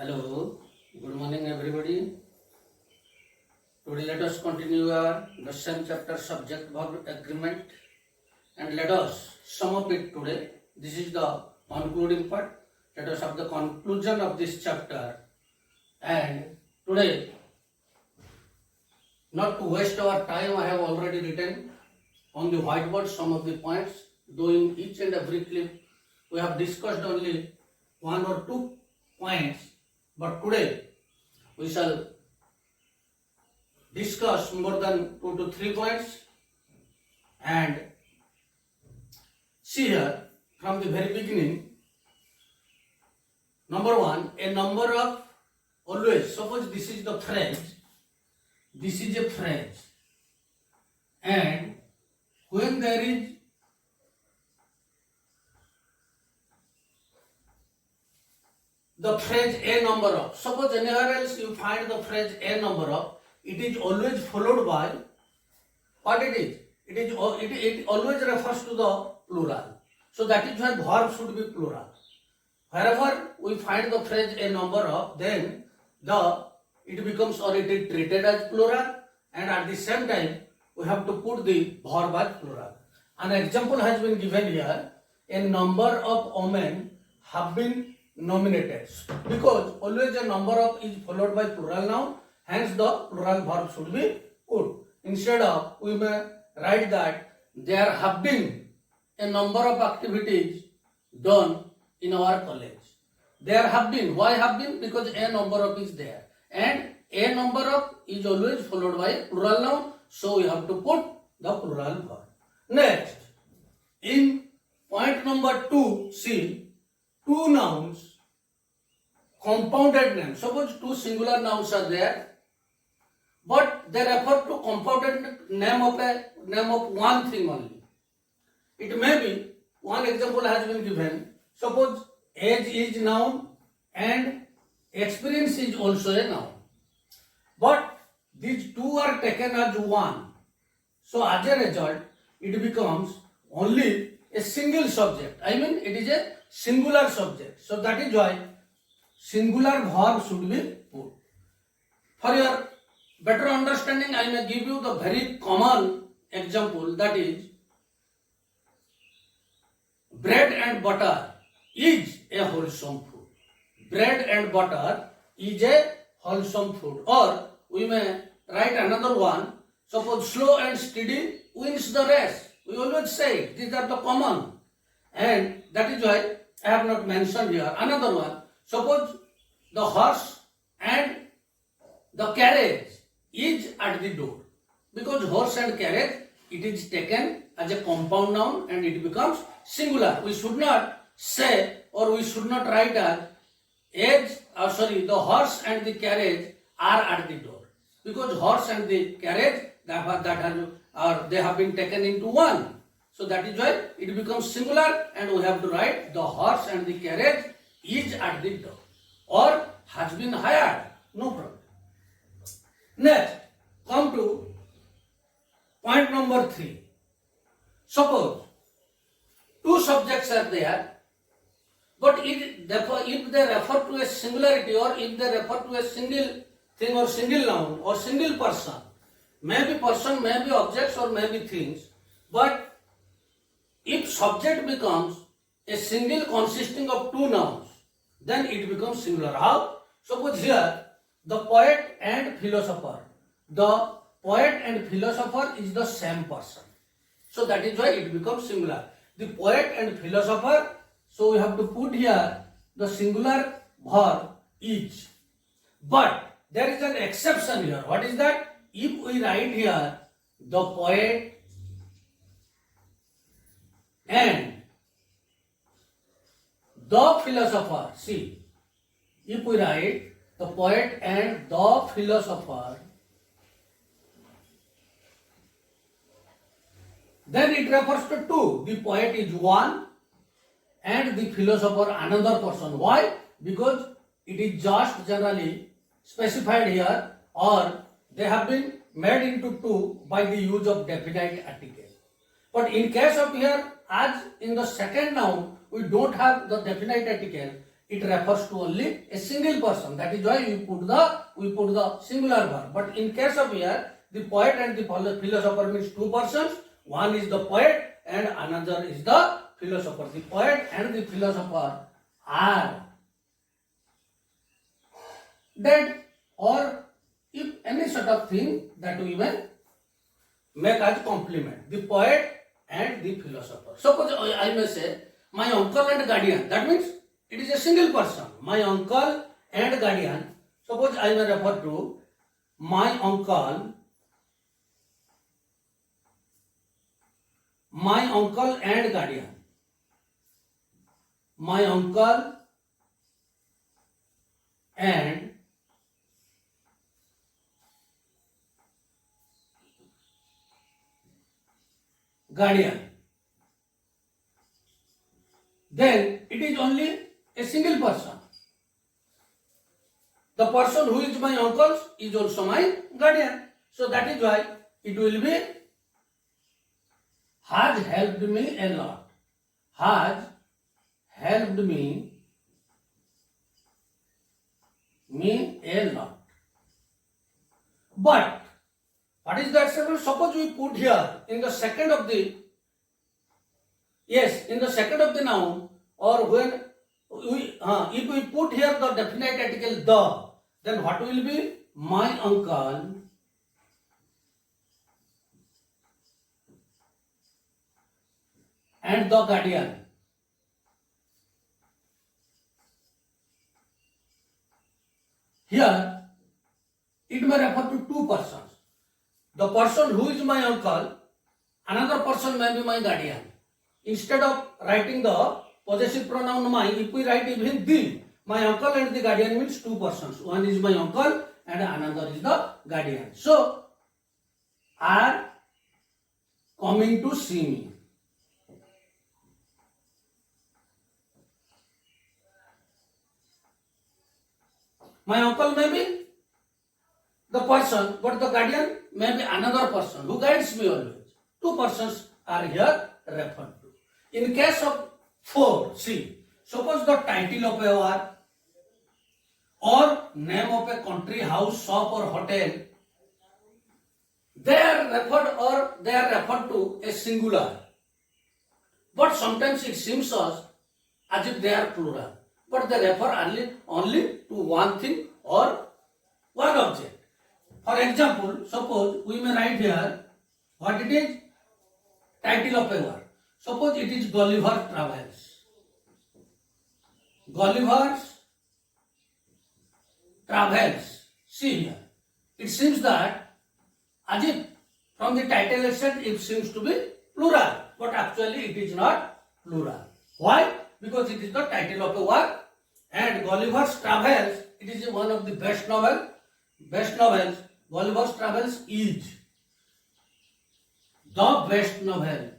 Hello, good morning everybody. Today let us continue the same chapter subject verb agreement and let us sum up it today. This is the concluding part. Let us have the conclusion of this chapter, and today, not to waste our time, I have already written on the whiteboard some of the points. Though in each and every clip we have discussed only one or two points, but today we shall discuss more than 2 to 3 points. And see here from the very beginning. Number one, a number of always. Suppose this is the phrase. This is a phrase, and when there is the phrase a number of, suppose anywhere else you find the phrase a number of, it is always followed by what it is. It always refers to the plural. So that is why verb should be plural. Wherever we find the phrase a number of, then it becomes, or it is treated as plural, and at the same time we have to put the verb as plural. An example has been given here. A number of women have been nominated, because always a number of is followed by plural noun, hence the plural verb should be put. Instead of, we may write that there have been a number of activities done in our college. There have been. Why have been? Because a number of is there, and a number of is always followed by plural noun, so we have to put the plural verb. Next, in point number 2, see, two nouns, compounded names. Suppose two singular nouns are there, but they refer to compounded name of one thing only. It may be, one example has been given. Suppose age is noun and experience is also a noun, but these two are taken as one. So as a result, it becomes only a single subject. I mean, it is a singular subject. So that is why singular verb should be put. For your better understanding, I may give you the very common example, that is, bread and butter is a wholesome food. Bread and butter is a wholesome food. Or we may write another one. Suppose slow and steady wins the race. We always say it. These are the common. And that is why I have not mentioned here. Another one. Suppose the horse and the carriage is at the door. Because horse and carriage, it is taken as a compound noun and it becomes singular. We should not say, or we should not write as the horse and the carriage are at the door, because horse and the carriage they have been taken into one. So that is why it becomes singular, and we have to write the horse and the carriage is at the door or has been hired. No problem. Next, come to point number 3. Suppose two subjects are there, but if they refer to a singularity, or if they refer to a single thing or single noun or single person, maybe objects or maybe things, but if subject becomes a single consisting of two nouns, then it becomes singular. How? Suppose here the poet and philosopher. The poet and philosopher is the same person. So that is why it becomes singular. The poet and philosopher, so we have to put here the singular verb is. But there is an exception here. What is that? If we write here the poet and the philosopher, see, if we write the poet and the philosopher, then it refers to two. The poet is one and the philosopher another person. Why? Because it is just generally specified here, or they have been made into two by the use of definite article. But in case of here, as in the second noun, we don't have the definite article, it refers to only a single person. That is why we put the singular verb. But in case of here, the poet and the philosopher means two persons. One is the poet and another is the philosopher. The poet and the philosopher are dead, or if any sort of thing that we may make as compliment. The poet and the philosopher. Suppose I may say, my uncle and guardian. That means it is a single person. My uncle and guardian. Suppose I may refer to my uncle and guardian. My uncle and guardian. Then it is only a single person. The person who is my uncle is also my guardian. So that is why it will be has helped me a lot. Has helped me a lot. But what is that sentence? Suppose we put here in the second of the noun, or when if we put here the definite article the, then what will be? My uncle and the guardian. Here it may refer to two persons. The person who is my uncle, another person may be my guardian. Instead of writing the possessive pronoun my, if we write even the, my uncle and the guardian means two persons. One is my uncle and another is the guardian. So, are coming to see me. My uncle may be the person, but the guardian may be another person who guides me always. Two persons are here referred to. In case of 4, see, suppose the title of a war or name of a country, house, shop or hotel, they are referred to a singular. But sometimes it seems us as if they are plural. But they refer only to one thing or one object. For example, suppose we may write here what it is, title of a work. Suppose it is Gulliver Travels. Gulliver's Travels. See here. It seems that as if from the title itself it seems to be plural, but actually it is not plural. Why? Because it is the title of a work, and Gulliver's Travels, it is one of the best novels. Gulliver's Travels is the best novel.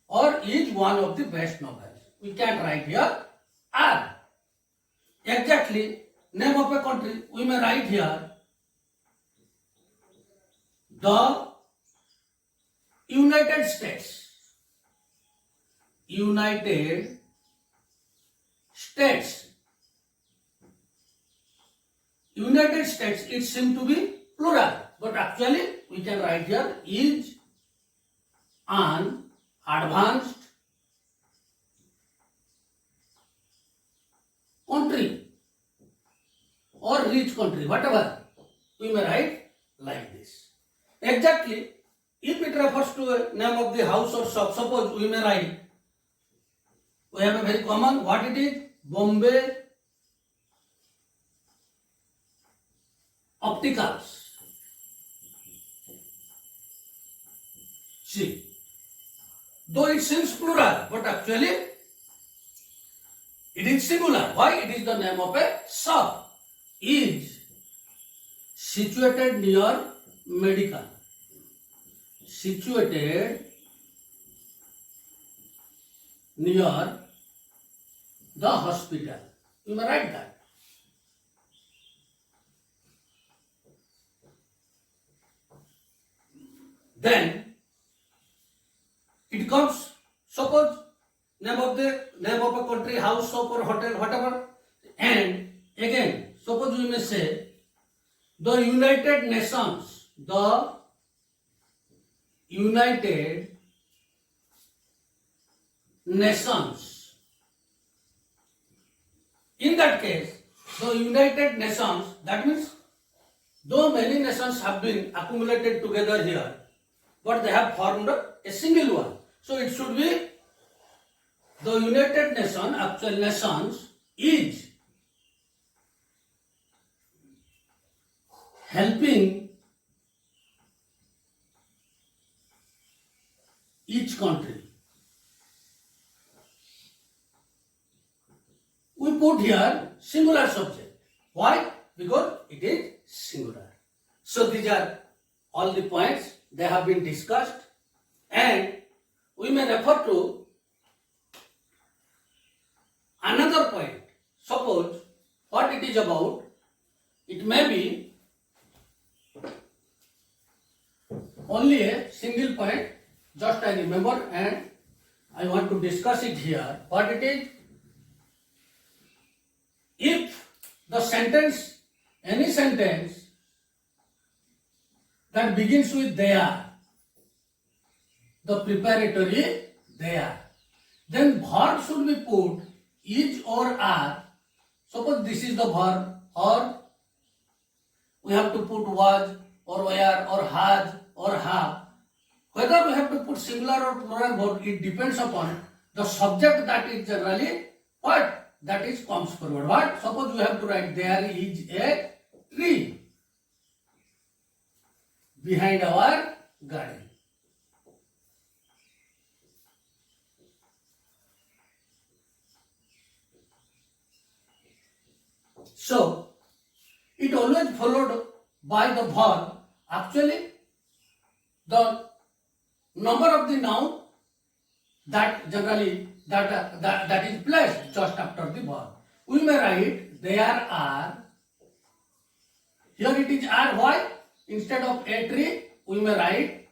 Or is one of the best novels. We can write here are. Exactly, name of a country, we may write here the United States. United States. United States, it seems to be plural, but actually we can write here is an advanced country or rich country, whatever we may write like this. Exactly, if it refers to a name of the house or shop, suppose we may write, we have a very common, what it is? Bombay Opticals. See, though it seems plural, but actually it is singular. Why? It is the name of a shop. Is situated near medical. Situated near the hospital. You may write that. Then it comes name of a country, house, shop or hotel, whatever. And again, suppose we may say the United Nations, In that case, the United Nations, that means though many nations have been accumulated together here, but they have formed a single one. So it should be the United Nations, actual nations, is helping each country. We put here singular subject. Why? Because it is singular. So these are all the points they have been discussed, and we may refer to another point. Suppose what it is about, it may be only a single point, just I remember and I want to discuss it here. What it is? If the sentence, any sentence that begins with they are, the preparatory they are, then verb should be put is or are. Suppose this is the verb, or we have to put was or were or has or have. Whether we have to put singular or plural verb, it depends upon the subject that is generally what? That is comes forward. What? Suppose we have to write there is a tree behind our garden. So it always followed by the verb. Actually, the number of the noun that generally that is placed just after the verb. We may write there are. Here it is are. Why? Instead of a tree, we may write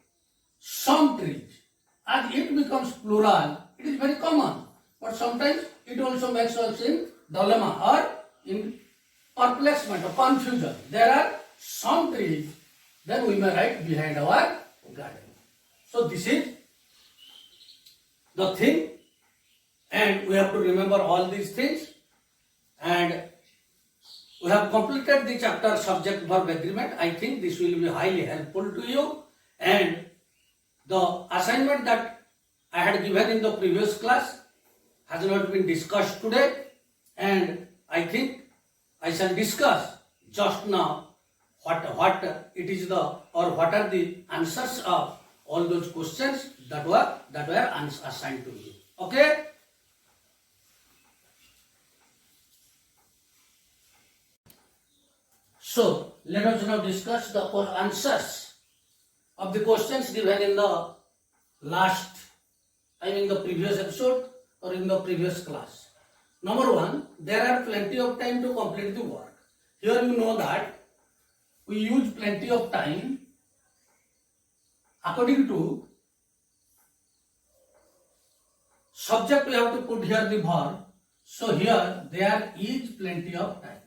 some trees. As it becomes plural, it is very common. But sometimes it also makes us in dilemma or in perplexement or confusion. There are some trees, then we may write behind our garden. So this is the thing, and we have to remember all these things, and we have completed the chapter subject verb agreement. I think this will be highly helpful to you, and the assignment that I had given in the previous class has not been discussed today, and I think I shall discuss just now what it is or what are the answers of all those questions that were assigned to you. Okay? So let us now discuss the answers of the questions given in the previous episode or in the previous class. Number one, there are plenty of time to complete the work. Here you know that we use plenty of time according to subject. We have to put here the verb. So here there is plenty of time.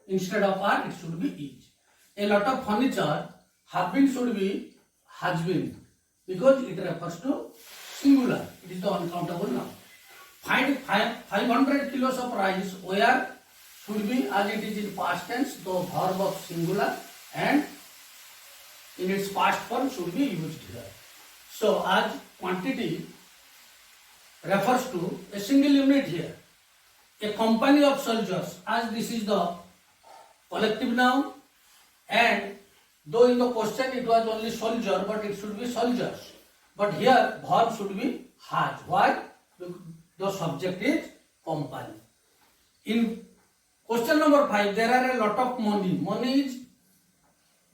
Instead of are, it should be is. A lot of furniture have been should be has been, because it refers to singular. It is the uncountable noun. Find 500 kilos of rice where should be, as it is in past tense, the verb of singular, and in its past form should be used here. So as quantity refers to a single unit here. A company of soldiers, as this is the collective noun, and though in the question it was only soldier, but it should be soldiers. But here verb should be has. Why? Because the subject is company. In question number 5, there are a lot of money. Money is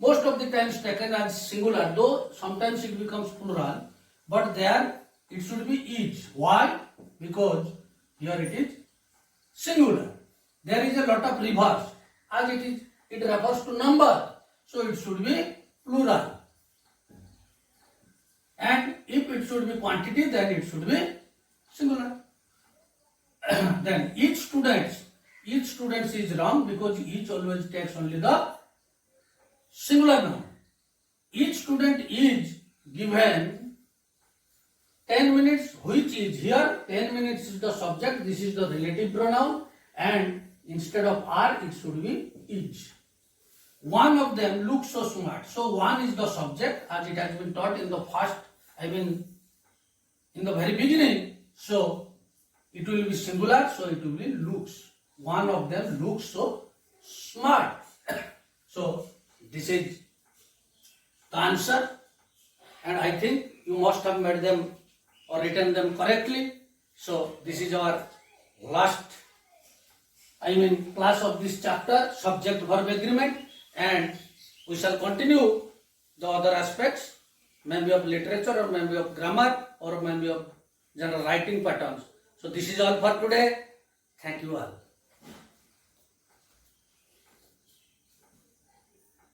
most of the times taken as singular, though sometimes it becomes plural, but there it should be is. Why? Because here it is singular. There is a lot of rivers, as it refers to number, so it should be plural. And if it should be quantity, then it should be singular. then each student is wrong because each always takes only the singular noun. Each student is given 10 minutes, which is here 10 minutes is the subject, this is the relative pronoun, and instead of are it should be is. One of them looks so smart. So one is the subject as it has been taught in the first, in the very beginning. So it will be singular, so it will be looks. One of them looks so smart. So this is the answer, and I think you must have made them or written them correctly. So this is our last class of this chapter, subject verb agreement, and we shall continue the other aspects, maybe of literature or maybe of grammar or maybe of general writing patterns. So this is all for today. Thank you all.